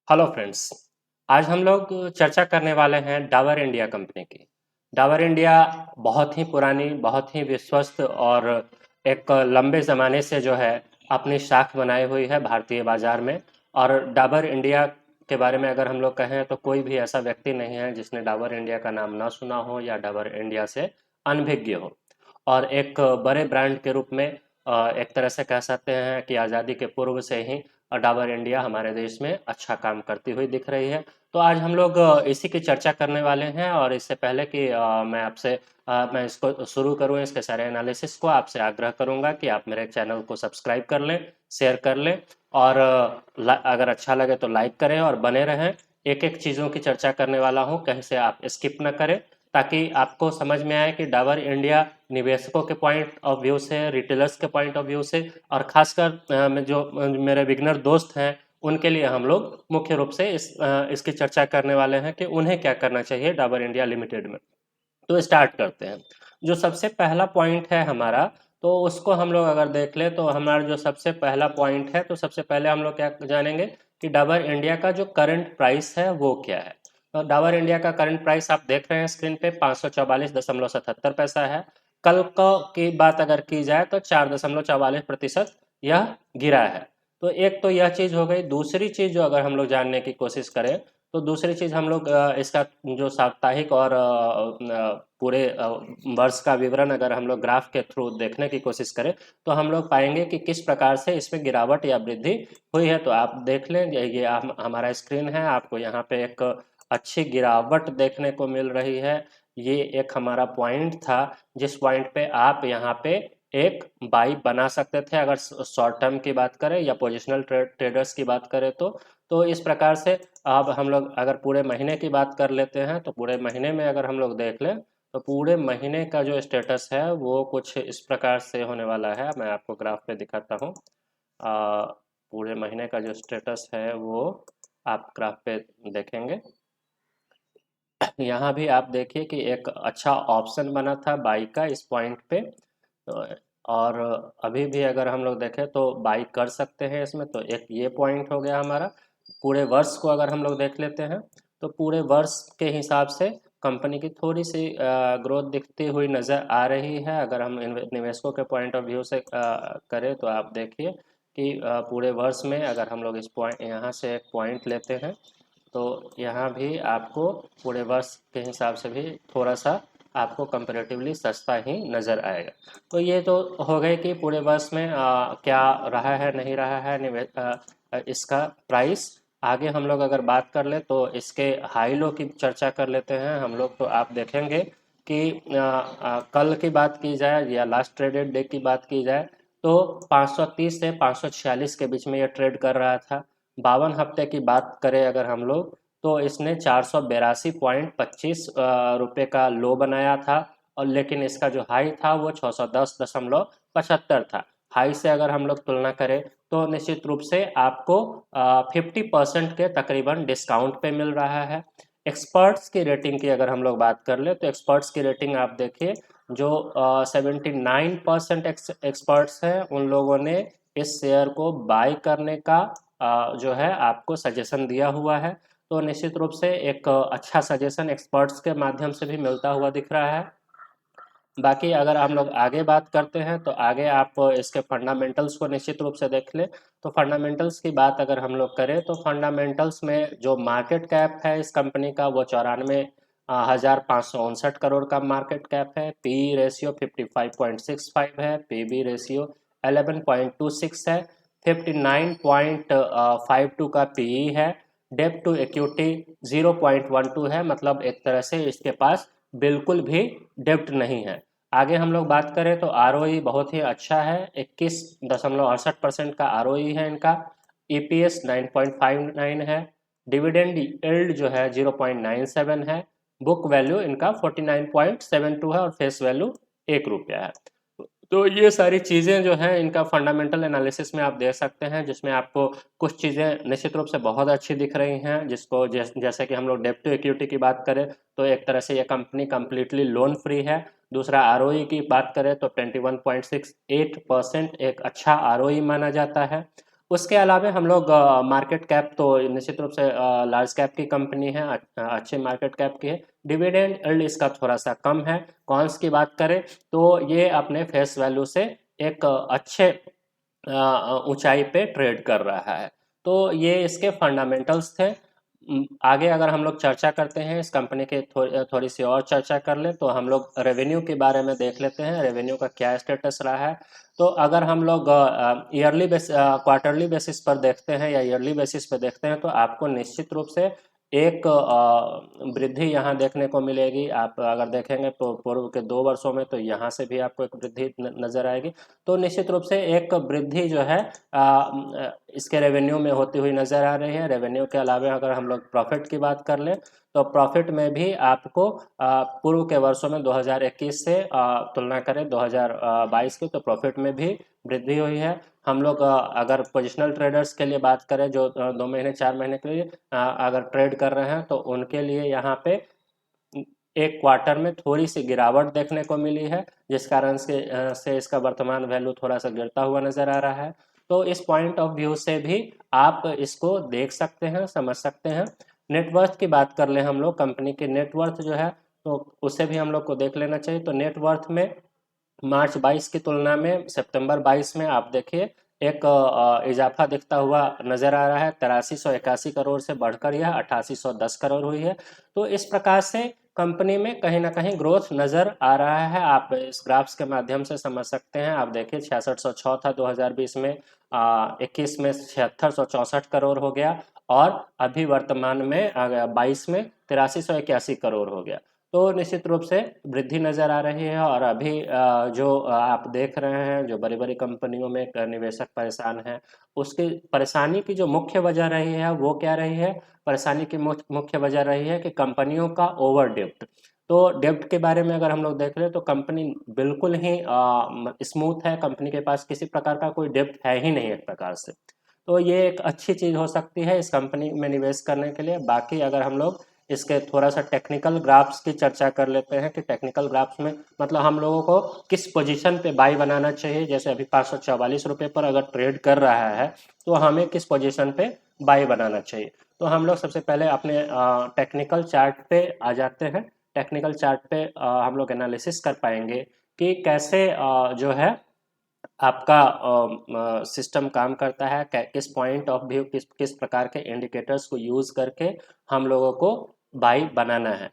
Hello friends. आज हम लोग चर्चा करने वाले हैं डाबर इंडिया कंपनी की। डाबर इंडिया बहुत ही पुरानी, बहुत ही विश्वस्त और एक लंबे ज़माने से जो है अपनी साख बनाई हुई है भारतीय बाज़ार में। और डाबर इंडिया के बारे में अगर हम लोग कहें तो कोई भी ऐसा व्यक्ति नहीं है जिसने डाबर इंडिया का नाम ना सुना हो या डाबर इंडिया से अनभिज्ञ हो। और एक बड़े ब्रांड के रूप में एक तरह से कह सकते हैं कि आज़ादी के पूर्व से ही डाबर इंडिया हमारे देश में अच्छा काम करती हुई दिख रही है। तो आज हम लोग इसी की चर्चा करने वाले हैं। और इससे पहले कि मैं इसको शुरू करूं, इसके सारे एनालिसिस को, आपसे आग्रह करूंगा कि आप मेरे चैनल को सब्सक्राइब कर लें, शेयर कर लें और अगर अच्छा लगे तो लाइक करें और बने रहें। एक एक चीज़ों की चर्चा करने वाला हूं, कहीं से आप स्किप न करें, ताकि आपको समझ में आए कि डाबर इंडिया निवेशकों के पॉइंट ऑफ व्यू से, रिटेलर्स के पॉइंट ऑफ व्यू से और खासकर मेरे बिगनर दोस्त हैं उनके लिए हम लोग मुख्य रूप से इसकी चर्चा करने वाले हैं कि उन्हें क्या करना चाहिए डाबर इंडिया लिमिटेड में। तो स्टार्ट करते हैं। जो सबसे पहला पॉइंट है हमारा, तो उसको हम लोग अगर देख लें तो हमारा जो सबसे पहला पॉइंट है, तो सबसे पहले हम लोग क्या जानेंगे कि डाबर इंडिया का जो करंट प्राइस है वो क्या है। तो डाबर इंडिया का करंट प्राइस आप देख रहे हैं स्क्रीन पे 544.77 पैसा है। कल को की बात अगर की जाए तो 4.44% यह गिरा है। तो एक तो यह चीज़ हो गई। दूसरी चीज़ जो अगर हम लोग जानने की कोशिश करें, तो दूसरी चीज़ हम लोग इसका जो साप्ताहिक और पूरे वर्ष का विवरण अगर हम लोग ग्राफ के थ्रू देखने की कोशिश करें, तो हम लोग पाएंगे कि किस प्रकार से इसमें गिरावट या वृद्धि हुई है। तो आप देख लें, ये हमारा स्क्रीन है, आपको यहाँ पे एक अच्छी गिरावट देखने को मिल रही है। ये एक हमारा पॉइंट था जिस पॉइंट पे आप यहाँ पे एक बाई बना सकते थे अगर शॉर्ट टर्म की बात करें या पोजिशनल ट्रेडर्स की बात करें तो इस प्रकार से अब हम लोग अगर पूरे महीने की बात कर लेते हैं, तो पूरे महीने में अगर हम लोग देख लें तो पूरे महीने का जो स्टेटस है वो कुछ इस प्रकार से होने वाला है। मैं आपको ग्राफ पे दिखाता हूँ। पूरे महीने का जो स्टेटस है वो आप ग्राफ पे देखेंगे। यहाँ भी आप देखिए कि एक अच्छा ऑप्शन बना था बाई का इस पॉइंट पे। तो और अभी भी अगर हम लोग देखें तो बाई कर सकते हैं इसमें। तो एक ये पॉइंट हो गया हमारा। पूरे वर्ष को अगर हम लोग देख लेते हैं, तो पूरे वर्ष के हिसाब से कंपनी की थोड़ी सी ग्रोथ दिखती हुई नज़र आ रही है। अगर हम निवेशकों के पॉइंट ऑफ व्यू से करें तो आप देखिए कि पूरे वर्ष में अगर हम लोग इस पॉइंट यहाँ से एक पॉइंट लेते हैं, तो यहाँ भी आपको पूरे वर्ष के हिसाब से भी थोड़ा सा आपको कंपैरेटिवली सस्ता ही नज़र आएगा। तो ये तो हो गए कि पूरे वर्ष में क्या रहा है, नहीं रहा है इसका प्राइस। आगे हम लोग अगर बात कर ले तो इसके हाई लो की चर्चा कर लेते हैं हम लोग। तो आप देखेंगे कि कल की बात की जाए या लास्ट ट्रेडेड डे की बात की जाए, तो 530 से 546 के बीच में ये ट्रेड कर रहा था। 52 हफ्ते की बात करें अगर हम लोग, तो इसने 482.25 रुपये का लो बनाया था। और लेकिन इसका जो हाई था वो 610.75 था। हाई से अगर हम लोग तुलना करें तो निश्चित रूप से आपको 50% के तकरीबन डिस्काउंट पे मिल रहा है। एक्सपर्ट्स की रेटिंग की अगर हम लोग बात कर ले, तो एक्सपर्ट्स की रेटिंग आप देखिए, जो 79% एक्सपर्ट्स हैं उन लोगों ने इस शेयर को बाय करने का जो है आपको सजेशन दिया हुआ है। तो निश्चित रूप से एक अच्छा सजेशन एक्सपर्ट्स के माध्यम से भी मिलता हुआ दिख रहा है। बाकी अगर हम लोग आगे बात करते हैं तो आगे आप इसके फंडामेंटल्स को निश्चित रूप से देख लें। तो फंडामेंटल्स की बात अगर हम लोग करें तो फंडामेंटल्स में जो मार्केट कैप है इस कंपनी का वो 94,559 करोड़ का मार्केट कैप है। पी रेशियो 55.65 है। पीबी रेशियो 11.26 है। 59.52 का पीई है। डेप्ट टू इक्विटी 0.12 है। मतलब एक तरह से इसके पास बिल्कुल भी डेप्ट नहीं है। आगे हम लोग बात करें तो आरओई बहुत ही अच्छा है, 21.68% का आरओई है इनका। ईपीएस 9.59 है। डिविडेंड यील्ड जो है 0.97 है। बुक वैल्यू इनका 49.72 है और फेस वैल्यू ₹1 है। तो ये सारी चीज़ें जो हैं इनका फंडामेंटल एनालिसिस में आप देख सकते हैं, जिसमें आपको कुछ चीज़ें निश्चित रूप से बहुत अच्छी दिख रही हैं। जिसको जैसे कि हम लोग डेप्ट टू इक्विटी की बात करें तो एक तरह से ये कंपनी कम्प्लीटली लोन फ्री है। दूसरा आरओई की बात करें तो 21.68% एक अच्छा आरओई माना जाता है। उसके अलावा हम लोग मार्केट कैप तो निश्चित रूप से लार्ज कैप की कंपनी है, अच्छे मार्केट कैप की है। डिविडेंड यील्ड इसका थोड़ा सा कम है। कॉन्स की बात करें तो ये अपने फेस वैल्यू से एक अच्छे ऊंचाई पे ट्रेड कर रहा है। तो ये इसके फंडामेंटल्स थे। आगे अगर हम लोग चर्चा करते हैं इस कंपनी के थोड़ी सी और चर्चा कर ले तो हम लोग रेवेन्यू के बारे में देख लेते हैं, रेवेन्यू का क्या स्टेटस रहा है। तो अगर हम लोग क्वार्टरली बेसिस पर देखते हैं या ईयरली बेसिस पर देखते हैं तो आपको निश्चित रूप से एक वृद्धि यहाँ देखने को मिलेगी। आप अगर देखेंगे तो पूर्व के 2 वर्षों में तो यहाँ से भी आपको एक वृद्धि नजर आएगी। तो निश्चित रूप से एक वृद्धि जो है इसके रेवेन्यू में होती हुई नजर आ रही है। रेवेन्यू के अलावा अगर हम लोग प्रॉफिट की बात कर लें तो प्रॉफिट में भी आपको पूर्व के वर्षों में 2021 से तुलना करें 2022 की तो प्रॉफिट में भी वृद्धि हुई है। हम लोग अगर पोजिशनल ट्रेडर्स के लिए बात करें जो 2 महीने 4 महीने के लिए अगर ट्रेड कर रहे हैं तो उनके लिए यहाँ पे एक क्वार्टर में थोड़ी सी गिरावट देखने को मिली है, जिस कारण से इसका वर्तमान वैल्यू थोड़ा सा गिरता हुआ नजर आ रहा है। तो इस पॉइंट ऑफ व्यू से भी आप इसको देख सकते हैं, समझ सकते हैं। नेटवर्थ की बात कर ले हम लोग, कंपनी के नेटवर्थ जो है तो उसे भी हम लोग को देख लेना चाहिए। तो नेटवर्थ में मार्च 22 की तुलना में सितंबर 22 में आप देखिए एक इजाफा दिखता हुआ नजर आ रहा है। 8381 करोड़ से बढ़कर यह 8810 करोड़ हुई है। तो इस प्रकार से कंपनी में कहीं ना कहीं ग्रोथ नजर आ रहा है। आप इस ग्राफ्स के माध्यम से समझ सकते हैं। आप देखिए 6606 था 2020 में, 21 में 7664 हो गया और अभी वर्तमान में 22 में 8381 करोड़ हो गया। तो निश्चित रूप से वृद्धि नजर आ रही है। और अभी जो आप देख रहे हैं जो बड़ी बड़ी कंपनियों में निवेशक परेशान हैं, उसकी परेशानी की जो मुख्य वजह रही है वो क्या रही है? परेशानी की मुख्य वजह रही है कि कंपनियों का ओवर डेप्ट। तो डेप्ट के बारे में अगर हम लोग देख रहे हैं तो कंपनी बिल्कुल ही स्मूथ है, कंपनी के पास किसी प्रकार का कोई डेप्ट है ही नहीं एक प्रकार से। तो ये एक अच्छी चीज़ हो सकती है इस कंपनी में निवेश करने के लिए। बाकी अगर हम लोग इसके थोड़ा सा टेक्निकल ग्राफ्स की चर्चा कर लेते हैं कि टेक्निकल ग्राफ्स में मतलब हम लोगों को किस पोजीशन पे बाई बनाना चाहिए। जैसे अभी 544 रुपये पर अगर ट्रेड कर रहा है तो हमें किस पोजीशन पे बाई बनाना चाहिए। तो हम लोग सबसे पहले अपने टेक्निकल चार्ट पे आ जाते हैं। टेक्निकल चार्ट पे हम लोग एनालिसिस कर पाएंगे कि कैसे जो है आपका सिस्टम काम करता है, किस पॉइंट ऑफ व्यू किस प्रकार के इंडिकेटर्स को यूज करके हम लोगों को बाई बनाना है।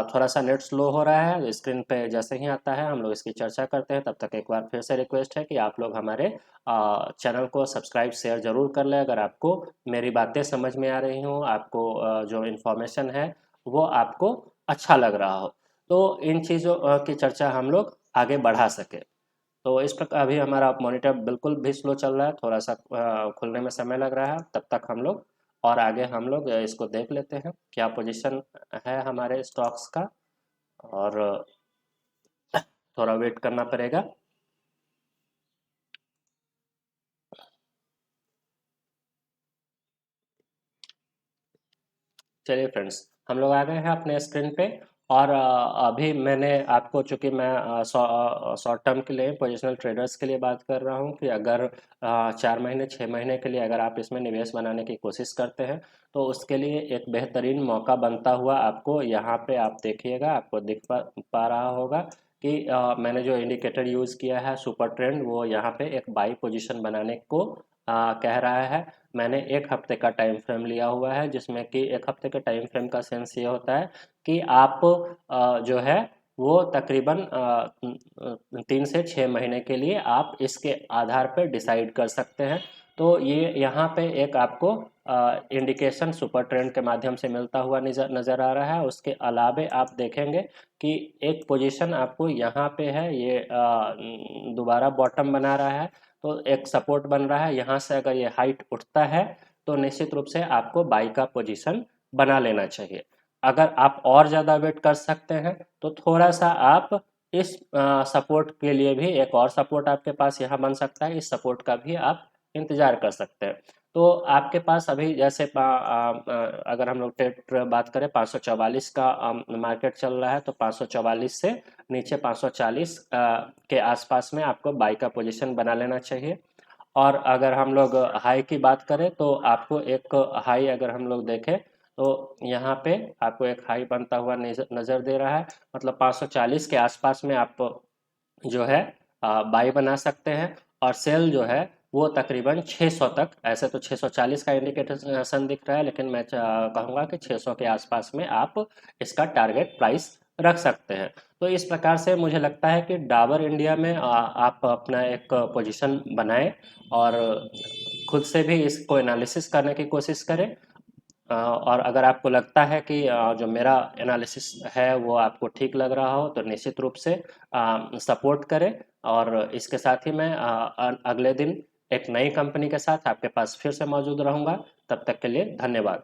थोड़ा सा नेट स्लो हो रहा है, स्क्रीन पे जैसे ही आता है हम लोग इसकी चर्चा करते हैं। तब तक एक बार फिर से रिक्वेस्ट है कि आप लोग हमारे चैनल को सब्सक्राइब शेयर जरूर कर लें अगर आपको मेरी बातें समझ में आ रही हों, आपको जो इन्फॉर्मेशन है वो आपको अच्छा लग रहा हो, तो इन चीज़ों की चर्चा हम लोग आगे बढ़ा सके। तो इस प्रकार अभी हमारा मॉनिटर बिल्कुल भी स्लो चल रहा है, थोड़ा सा खुलने में समय लग रहा है। तब तक हम लोग और आगे हम लोग इसको देख लेते हैं क्या पोजीशन है हमारे स्टॉक्स का। और थोड़ा वेट करना पड़ेगा। चलिए फ्रेंड्स, हम लोग आ गए हैं अपने स्क्रीन पे। और अभी मैंने आपको, चूंकि मैं शॉर्ट टर्म के लिए पोजिशनल ट्रेडर्स के लिए बात कर रहा हूँ कि अगर 4 महीने 6 महीने के लिए अगर आप इसमें निवेश बनाने की कोशिश करते हैं तो उसके लिए एक बेहतरीन मौका बनता हुआ आपको यहाँ पे आप देखिएगा, आपको दिख पा रहा होगा कि मैंने जो इंडिकेटर यूज़ किया है सुपर ट्रेंड, वो यहाँ पे एक बाई पोजीशन बनाने को कह रहा है। मैंने 1 हफ्ते का टाइम फ्रेम लिया हुआ है, जिसमें कि 1 हफ्ते के टाइम फ्रेम का सेंस ये होता है कि आप जो है वो तकरीबन 3 से 6 महीने के लिए आप इसके आधार पर डिसाइड कर सकते हैं। तो ये यहाँ पे एक आपको इंडिकेशन सुपर ट्रेंड के माध्यम से मिलता हुआ नज़र आ रहा है। उसके अलावे आप देखेंगे कि एक पोजीशन आपको यहाँ पे है, ये दोबारा बॉटम बना रहा है तो एक सपोर्ट बन रहा है। यहाँ से अगर ये हाइट उठता है तो निश्चित रूप से आपको बाई का पोजीशन बना लेना चाहिए। अगर आप और ज़्यादा वेट कर सकते हैं तो थोड़ा सा आप इस सपोर्ट के लिए भी एक और सपोर्ट आपके पास यहाँ बन सकता है, इस सपोर्ट का भी आप इंतज़ार कर सकते हैं। तो आपके पास अभी जैसे अगर हम लोग ट्रेड बात करें 544 का मार्केट चल रहा है तो 544 से नीचे 540 के आसपास में आपको बाई का पोजीशन बना लेना चाहिए। और अगर हम लोग हाई की बात करें तो आपको एक हाई अगर हम लोग देखें तो यहाँ पे आपको एक हाई बनता हुआ नज़र दे रहा है, मतलब 540 के आसपास में आप जो है बाई बना सकते हैं। और सेल जो है वो तकरीबन 600 तक, ऐसे तो 640 का इंडिकेशन दिख रहा है, लेकिन मैं कहूँगा कि 600 के आसपास में आप इसका टारगेट प्राइस रख सकते हैं। तो इस प्रकार से मुझे लगता है कि डाबर इंडिया में आप अपना एक पोजीशन बनाएं और खुद से भी इसको एनालिसिस करने की कोशिश करें। और अगर आपको लगता है कि जो मेरा एनालिसिस है वो आपको ठीक लग रहा हो तो निश्चित रूप से सपोर्ट करें। और इसके साथ ही मैं अगले दिन एक नई कंपनी के साथ आपके पास फिर से मौजूद रहूँगा। तब तक के लिए धन्यवाद।